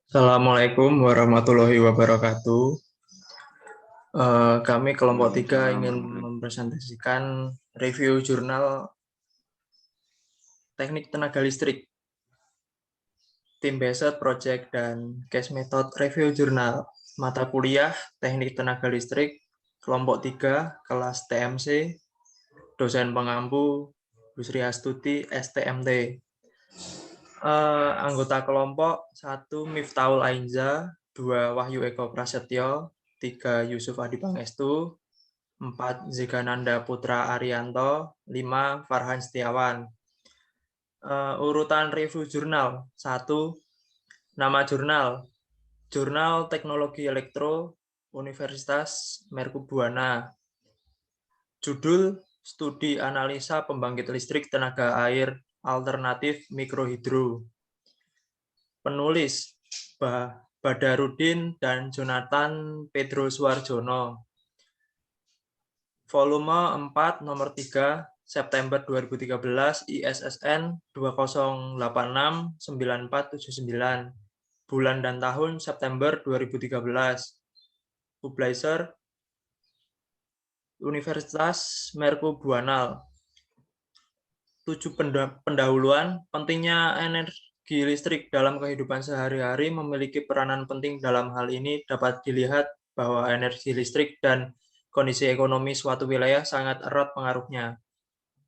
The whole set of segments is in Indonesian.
Assalamualaikum warahmatullahi wabarakatuh. Kami kelompok 3 ingin mempresentasikan review jurnal teknik tenaga listrik, tim based project dan case method review jurnal mata kuliah teknik tenaga listrik kelompok 3 kelas TMC, dosen pengampu Bu Sri Astuti STMT. Anggota kelompok 1 Miftahul Ainza, 2 Wahyu Eko Prasetyo, 3 Yusuf Adi Pangestu, 4 Zigananda Putra Arianto, 5 Farhan Setiawan. Urutan review jurnal 1. Nama jurnal Jurnal Teknologi Elektro Universitas Mercubuana. Judul Studi Analisa Pembangkit Listrik Tenaga Air Alternatif Mikrohidro. Penulis Badarudin dan Jonathan Pedro Suarjono. Volume 4 nomor 3 September 2013 ISSN 20869479. Bulan dan tahun September 2013. Publisher Universitas Mercubuana. 7 pendahuluan. Pentingnya energi listrik dalam kehidupan sehari-hari memiliki peranan penting. Dalam hal ini dapat dilihat bahwa energi listrik dan kondisi ekonomi suatu wilayah sangat erat pengaruhnya.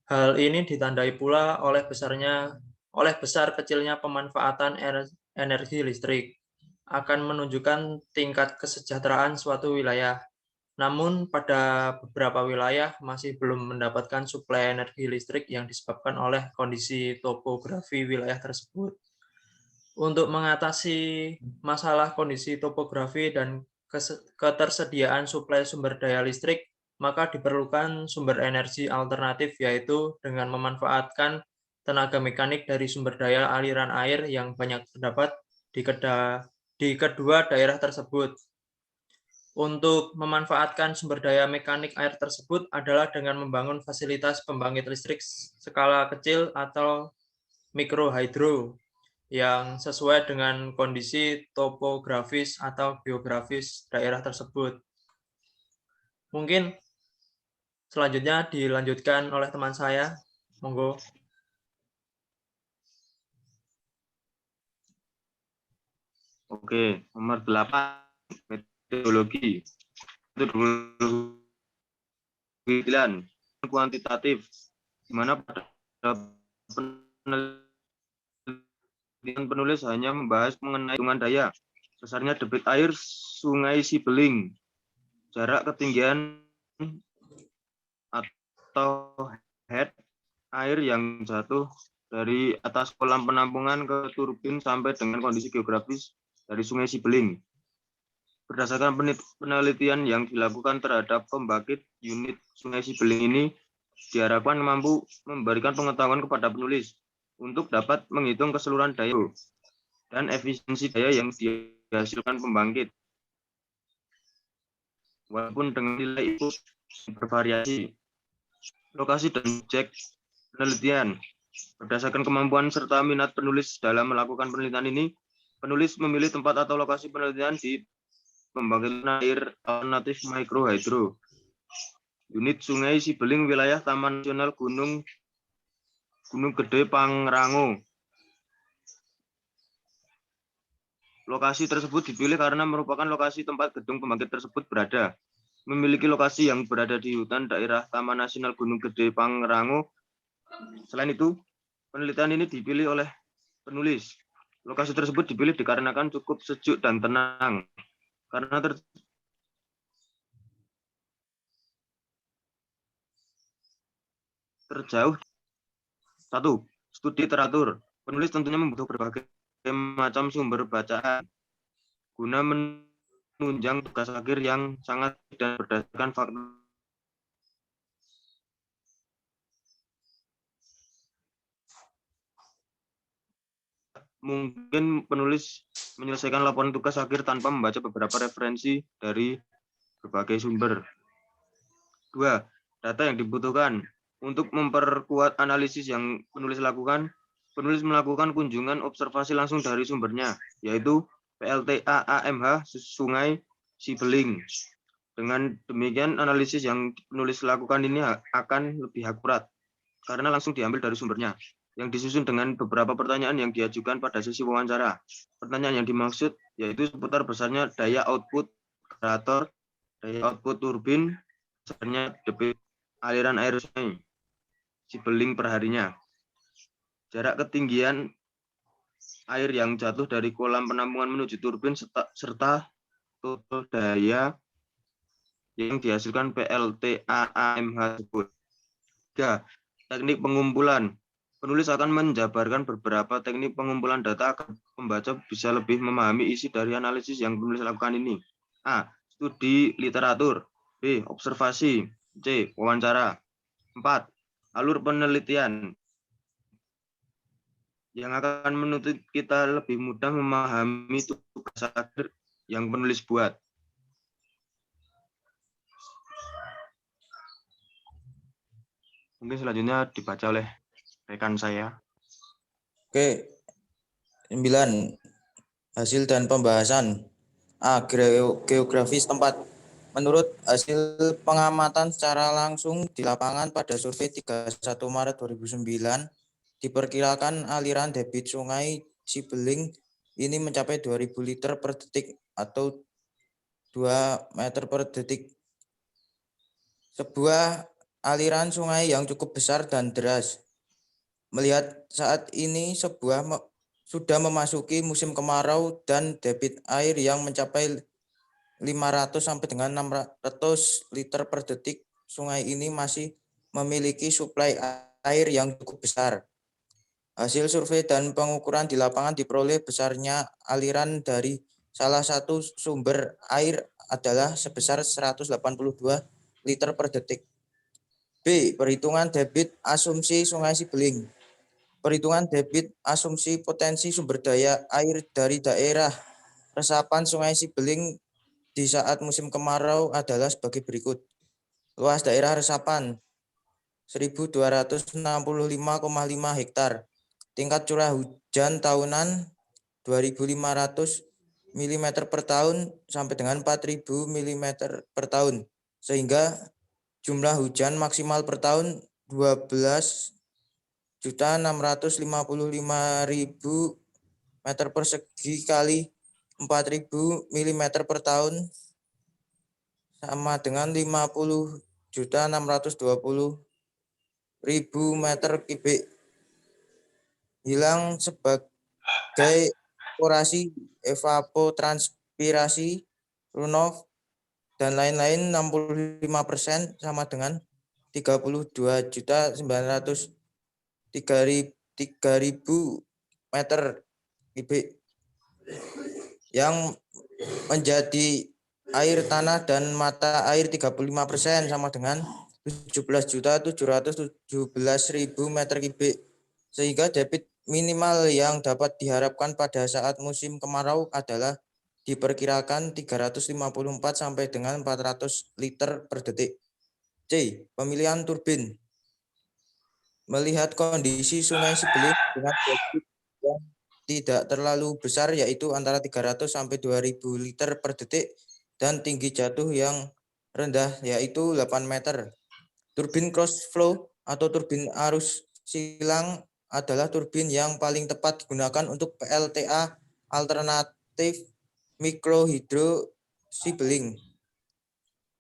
Hal ini ditandai pula oleh besar kecilnya pemanfaatan energi listrik akan menunjukkan tingkat kesejahteraan suatu wilayah. Namun pada beberapa wilayah masih belum mendapatkan suplai energi listrik yang disebabkan oleh kondisi topografi wilayah tersebut. Untuk mengatasi masalah kondisi topografi dan ketersediaan suplai sumber daya listrik, maka diperlukan sumber energi alternatif, yaitu dengan memanfaatkan tenaga mekanik dari sumber daya aliran air yang banyak terdapat di kedua daerah tersebut. Untuk memanfaatkan sumber daya mekanik air tersebut adalah dengan membangun fasilitas pembangkit listrik skala kecil atau mikrohidro yang sesuai dengan kondisi topografis atau geografis daerah tersebut. Mungkin selanjutnya dilanjutkan oleh teman saya. Monggo. Oke, nomor 8 metodologi. Penelitian kuantitatif, di mana pada penelitian penulis hanya membahas mengenai hitungan daya, besarnya debit air Sungai Sibeling, jarak ketinggian atau head air yang jatuh dari atas kolam penampungan ke turbin sampai dengan kondisi geografis dari Sungai Sibeling. Berdasarkan penelitian yang dilakukan terhadap pembangkit unit Sungai Sibeling ini, diharapkan mampu memberikan pengetahuan kepada penulis untuk dapat menghitung keseluruhan daya dan efisiensi daya yang dihasilkan pembangkit, walaupun dengan nilai input bervariasi. Lokasi dan objek penelitian. Berdasarkan kemampuan serta minat penulis dalam melakukan penelitian ini, penulis memilih tempat atau lokasi penelitian di pembangkit air alternatif mikrohidro, unit Sungai Sibeling, wilayah Taman Nasional Gunung Gede Pangrango. Lokasi tersebut dipilih karena merupakan lokasi tempat gedung pembangkit tersebut berada. Memiliki lokasi yang berada di hutan daerah Taman Nasional Gunung Gede Pangrango. Selain itu, penelitian ini dipilih oleh penulis. Lokasi tersebut dipilih dikarenakan cukup sejuk dan tenang. Karena terjauh. 1. Studi teratur. Penulis tentunya membutuhkan berbagai macam sumber bacaan guna menunjang tugas akhir yang sangat dan berdasarkan fakta. Mungkin penulis menyelesaikan laporan tugas akhir tanpa membaca beberapa referensi dari berbagai sumber. 2. Data yang dibutuhkan. Untuk memperkuat analisis yang penulis lakukan, penulis melakukan kunjungan observasi langsung dari sumbernya, yaitu PLTA AMH Sungai Sibeling. Dengan demikian, analisis yang penulis lakukan ini akan lebih akurat, karena langsung diambil dari sumbernya, yang disusun dengan beberapa pertanyaan yang diajukan pada sesi wawancara. Pertanyaan yang dimaksud yaitu seputar besarnya daya output generator, daya output turbin, besarnya debit aliran air sungai Sibeling perharinya, jarak ketinggian air yang jatuh dari kolam penampungan menuju turbin, serta total daya yang dihasilkan PLTA AMH tersebut. 3. Teknik pengumpulan. Penulis akan menjabarkan beberapa teknik pengumpulan data agar pembaca bisa lebih memahami isi dari analisis yang penulis lakukan ini. A. Studi literatur. B. Observasi. C. Wawancara. 4. Alur penelitian yang akan menuntut kita lebih mudah memahami tugas akhir yang penulis buat. Mungkin selanjutnya dibaca oleh rekan saya. Oke, 9. Hasil dan pembahasan. A. Geografis tempat. Menurut hasil pengamatan secara langsung di lapangan pada survei 31 Maret 2009, diperkirakan aliran debit sungai Sibeling ini mencapai 2000 liter per detik atau 2 meter per detik. Sebuah aliran sungai yang cukup besar dan deras. Melihat saat ini sudah memasuki musim kemarau dan debit air yang mencapai 500 sampai dengan 600 liter per detik, sungai ini masih memiliki suplai air yang cukup besar. Hasil survei dan pengukuran di lapangan diperoleh besarnya aliran dari salah satu sumber air adalah sebesar 182 liter per detik. B. Perhitungan debit asumsi Sungai Sibeling. Perhitungan debit asumsi potensi sumber daya air dari daerah resapan Sungai Sibeling di saat musim kemarau adalah sebagai berikut. Luas daerah resapan 1.265,5 hektar. Tingkat curah hujan tahunan 2.500 mm per tahun sampai dengan 4.000 mm per tahun. Sehingga jumlah hujan maksimal per tahun 12.655.000 meter persegi kali 4.000 mm per tahun sama dengan 50.620.000 meter kubik. Hilang sebagai evaporasi, evapotranspirasi, runoff, dan lain-lain 65% sama dengan 32.903.000 meter kubik yang menjadi air tanah dan mata air 35% sama dengan 17.717.000 meter kubik, sehingga debit minimal yang dapat diharapkan pada saat musim kemarau adalah diperkirakan 354 sampai dengan 400 liter per detik. C. Pemilihan turbin. Melihat kondisi Sungai Sibeling dengan debit yang tidak terlalu besar, yaitu antara 300 sampai 2.000 liter per detik, dan tinggi jatuh yang rendah yaitu 8 meter. Turbin cross flow atau turbin arus silang adalah turbin yang paling tepat digunakan untuk PLTA alternatif mikrohidro Sibeling.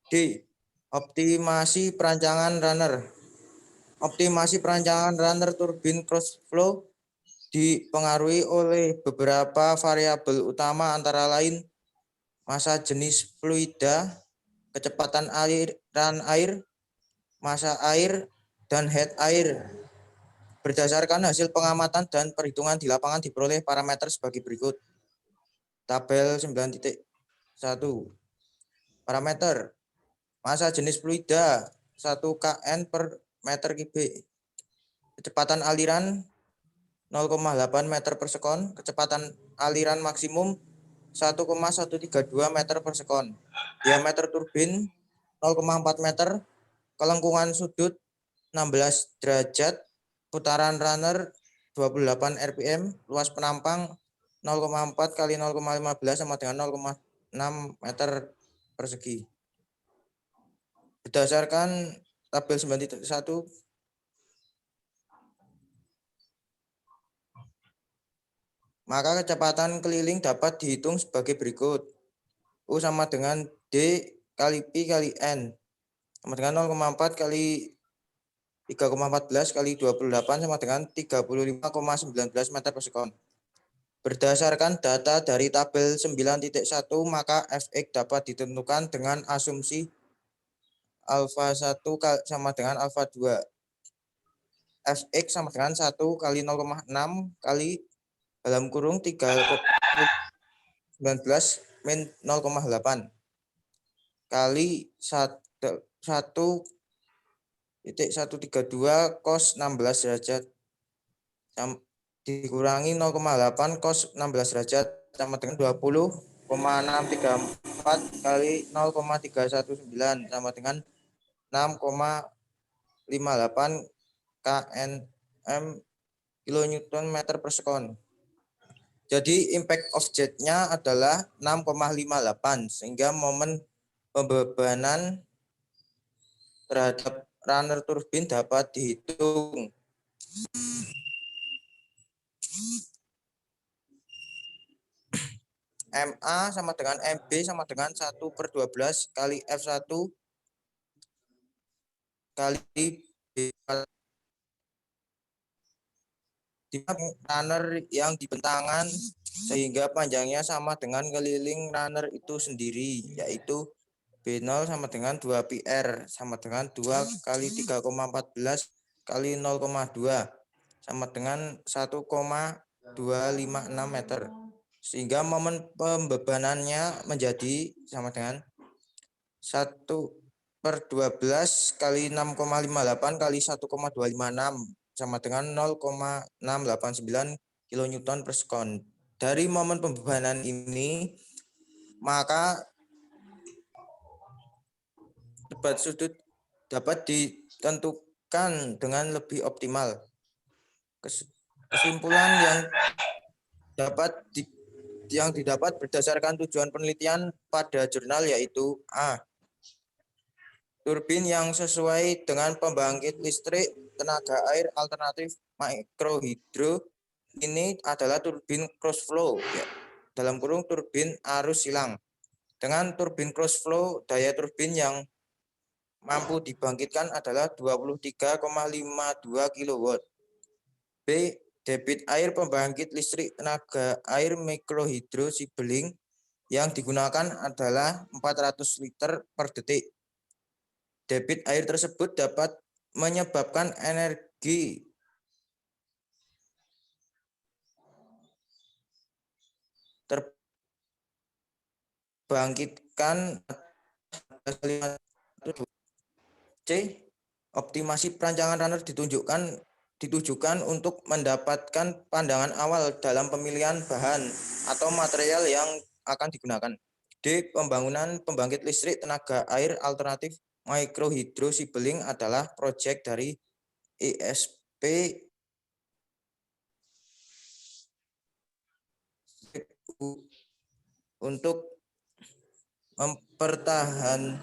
D. Optimasi perancangan runner. Optimasi perancangan runner turbin cross flow dipengaruhi oleh beberapa variabel utama, antara lain massa jenis fluida, kecepatan aliran air, massa air, dan head air. Berdasarkan hasil pengamatan dan perhitungan di lapangan diperoleh parameter sebagai berikut. Tabel 9.1. Parameter massa jenis fluida 1 kN per meter kubik. Kecepatan aliran 0,8 meter per sekon. Kecepatan aliran maksimum 1,132 meter per sekon. Diameter turbin 0,4 meter. Kelengkungan sudut 16 derajat, putaran runner 28 rpm, luas penampang 0,4 kali 0,15 sama dengan 0,6 meter persegi. Berdasarkan tabel 9.1, maka kecepatan keliling dapat dihitung sebagai berikut. U sama dengan D kali Pi kali N sama dengan 0,4 kali 3,14 kali 28 sama dengan 35,19 meter per sekon. Berdasarkan data dari tabel 9.1, maka Fx dapat ditentukan dengan asumsi alfa 1 sama dengan alfa 2. Fx sama dengan 1 kali 0,6 kali dalam kurung 3,19 min 0,8 kali 1,132 cos 16 derajat dikurangi 0,8 cos 16 derajat sama dengan 20,634 kali 0,319 sama dengan 6,58 knm kilonewton meter per sekon. Jadi impact of jet-nya adalah 6,58 sehingga momen pembebanan terhadap runner turbin dapat dihitung. MA sama dengan MB sama dengan 1/12 kali F1 kali B runner yang dibentangan sehingga panjangnya sama dengan keliling runner itu sendiri, yaitu B0 sama dengan 2 PR sama dengan 2 kali 3,14 kali 0,2 sama dengan 1,256 meter. Sehingga momen pembebanannya menjadi sama dengan 1/12 kali 6,58 kali 1,256 sama dengan 0,689 kilonewton per sekon. Dari momen pembebanan ini, maka debat sudut dapat ditentukan dengan lebih optimal. Kesimpulan yang didapat berdasarkan tujuan penelitian pada jurnal yaitu A. Turbin yang sesuai dengan pembangkit listrik tenaga air alternatif mikrohidro ini adalah turbin cross flow, ya, dalam kurung turbin arus silang. Dengan turbin cross flow, daya turbin yang mampu dibangkitkan adalah 23,52 kW. B. Debit air pembangkit listrik tenaga air mikrohidro Sibeling yang digunakan adalah 400 liter per detik. Debit air tersebut dapat menyebabkan energi terbangkitkan. C. Optimasi perancangan runner ditujukan untuk mendapatkan pandangan awal dalam pemilihan bahan atau material yang akan digunakan. D. Pembangunan pembangkit listrik tenaga air alternatif mikrohidro Sibeling adalah proyek dari ISP untuk mempertahankan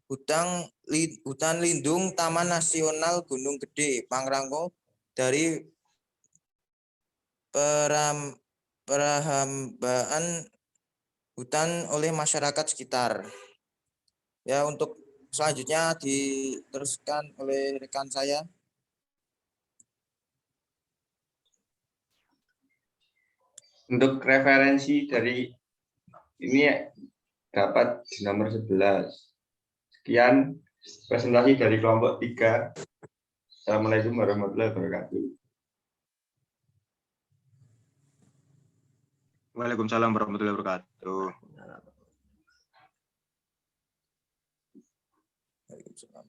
hutan lindung Taman Nasional Gunung Gede Pangrango dari perhambaan hutan oleh masyarakat sekitar. Ya, untuk selanjutnya diteruskan oleh rekan saya. Untuk referensi dari ini dapat di nomor 11. Sekian presentasi dari kelompok 3. Assalamualaikum warahmatullahi wabarakatuh. Waalaikumsalam warahmatullahi wabarakatuh. Waalaikumsalam.